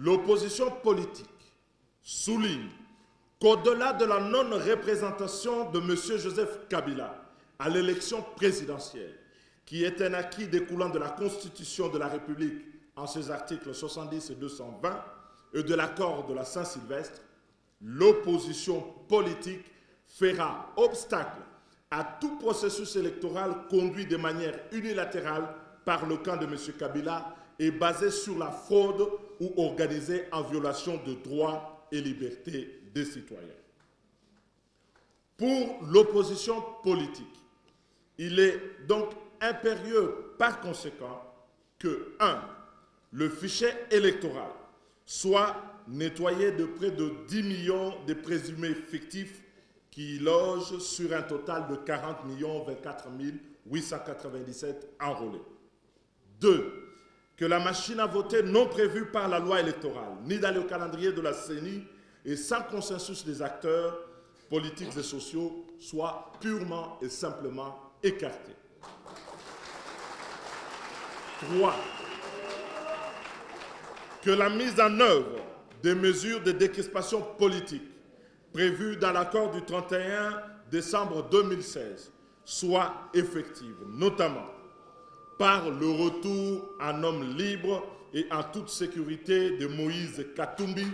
l'opposition politique souligne qu'au-delà de la non-représentation de M. Joseph Kabila à l'élection présidentielle, qui est un acquis découlant de la Constitution de la République en ses articles 70 et 220 et de l'accord de la Saint-Sylvestre, l'opposition politique fera obstacle à tout processus électoral conduit de manière unilatérale par le camp de M. Kabila et basé sur la fraude ou organisé en violation de droits et libertés des citoyens. Pour l'opposition politique, il est donc impérieux par conséquent que 1. Le fichier électoral soit nettoyé de près de 10 millions de présumés fictifs qui logent sur un total de 40 024 897 enrôlés. 2. Que la machine à voter non prévue par la loi électorale, ni dans le calendrier de la CENI et sans consensus des acteurs politiques et sociaux, soit purement et simplement écartée. 3. Que la mise en œuvre des mesures de décrispation politique prévues dans l'accord du 31 décembre 2016 soit effective, notamment par le retour en homme libre et en toute sécurité de Moïse Katumbi,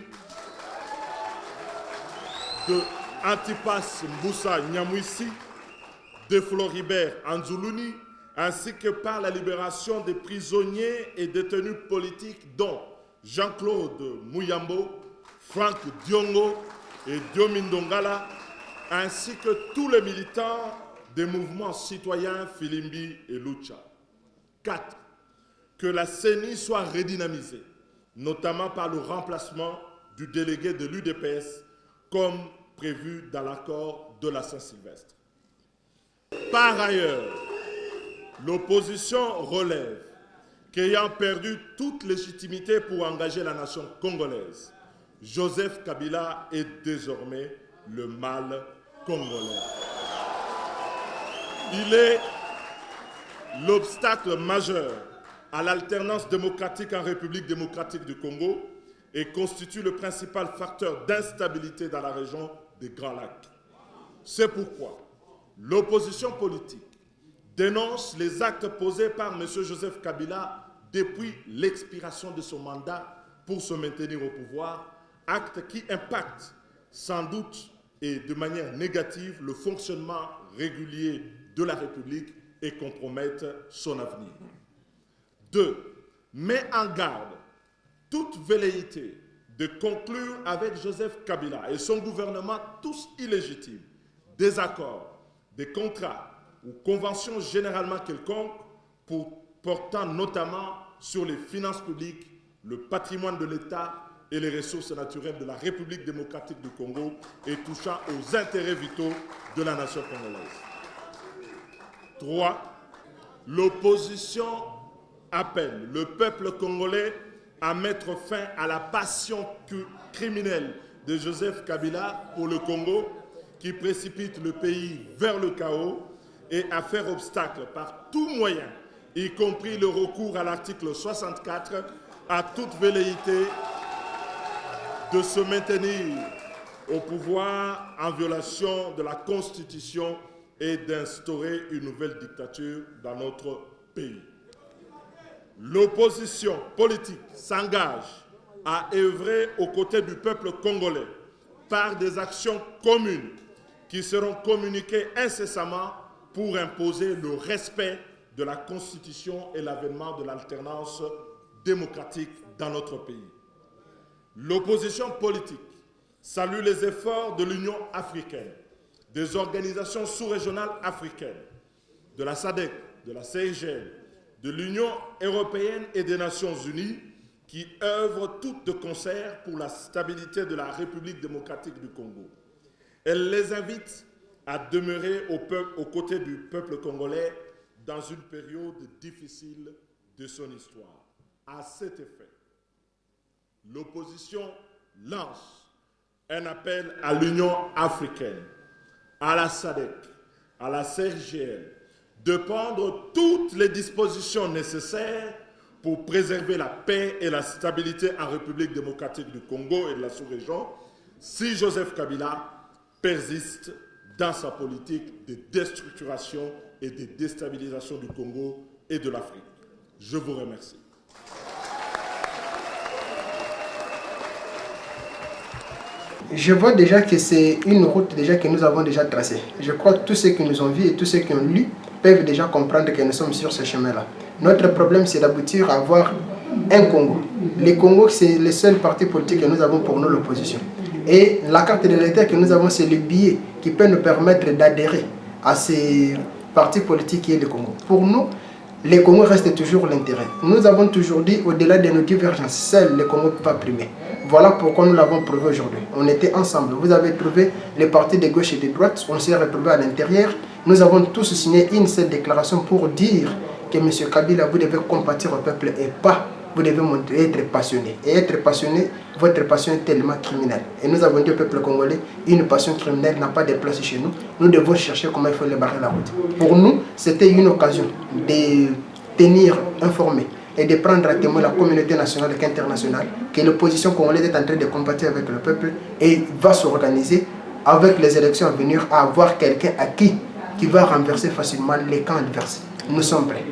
de Antipas Mboussa Nyamwisi, de Floribert Anzoulouni, ainsi que par la libération des prisonniers et détenus politiques dont Jean-Claude Mouyambo, Franck Diongo et Diomindongala, ainsi que tous les militants des mouvements citoyens Filimbi et Lucha. 4. Que la CENI soit redynamisée, notamment par le remplacement du délégué de l'UDPS, comme prévu dans l'accord de la Saint-Sylvestre. Par ailleurs, l'opposition relève qu'ayant perdu toute légitimité pour engager la nation congolaise, Joseph Kabila est désormais le mal congolais. Il est l'obstacle majeur à l'alternance démocratique en République démocratique du Congo et constitue le principal facteur d'instabilité dans la région des Grands Lacs. C'est pourquoi l'opposition politique dénonce les actes posés par M. Joseph Kabila depuis l'expiration de son mandat pour se maintenir au pouvoir, actes qui impactent sans doute et de manière négative le fonctionnement régulier de la République et compromettent son avenir. 2. Met en garde toute velléité de conclure avec Joseph Kabila et son gouvernement tous illégitimes des accords, des contrats ou conventions généralement quelconques portant notamment sur les finances publiques, le patrimoine de l'État et les ressources naturelles de la République démocratique du Congo et touchant aux intérêts vitaux de la nation congolaise. 3. L'opposition appelle le peuple congolais à mettre fin à la passion criminelle de Joseph Kabila pour le Congo qui précipite le pays vers le chaos et à faire obstacle par tout moyen, y compris le recours à l'article 64, à toute velléité de se maintenir au pouvoir en violation de la Constitution et d'instaurer une nouvelle dictature dans notre pays. L'opposition politique s'engage à œuvrer aux côtés du peuple congolais par des actions communes qui seront communiquées incessamment pour imposer le respect de la Constitution et l'avènement de l'alternance démocratique dans notre pays. L'opposition politique salue les efforts de l'Union africaine, des organisations sous-régionales africaines, de la SADC, de la CIGL, de l'Union européenne et des Nations unies qui œuvrent toutes de concert pour la stabilité de la République démocratique du Congo. Elle les invite à demeurer aux côtés du peuple congolais dans une période difficile de son histoire. À cet effet, l'opposition lance un appel à l'Union africaine, à la SADC, à la CIRGL, de prendre toutes les dispositions nécessaires pour préserver la paix et la stabilité en République démocratique du Congo et de la sous-région si Joseph Kabila persiste dans sa politique de déstructuration et de déstabilisation du Congo et de l'Afrique. Je vous remercie. Je vois déjà que c'est une route déjà que nous avons déjà tracée. Je crois que tous ceux qui nous ont vus et tous ceux qui ont lu peuvent déjà comprendre que nous sommes sur ce chemin-là. Notre problème, c'est d'aboutir à avoir un Congo. Le Congo, c'est le seul parti politique que nous avons pour nous, l'opposition. Et la carte de l'électeur que nous avons, c'est le billet qui peut nous permettre d'adhérer à ces partis politiques qui est le Congo. Pour nous, le Congo reste toujours l'intérêt. Nous avons toujours dit, au-delà de nos divergences, seul le Congo peut pas primer. Voilà pourquoi nous l'avons prouvé aujourd'hui. On était ensemble. Vous avez trouvé les partis de gauche et de droite. On s'est retrouvés à l'intérieur. Nous avons tous signé une seule déclaration pour dire que M. Kabila, vous devez compatir au peuple et pas, vous devez être passionné. Et être passionné, votre passion est tellement criminelle. Et nous avons dit au peuple congolais, une passion criminelle n'a pas de place chez nous. Nous devons chercher comment il faut libérer la route. Pour nous, c'était une occasion de tenir informé et de prendre à témoin la communauté nationale et internationale que l'opposition congolaise est en train de compatir avec le peuple et va s'organiser avec les élections à venir à avoir quelqu'un à qui va renverser facilement les camps adverses. Nous sommes prêts.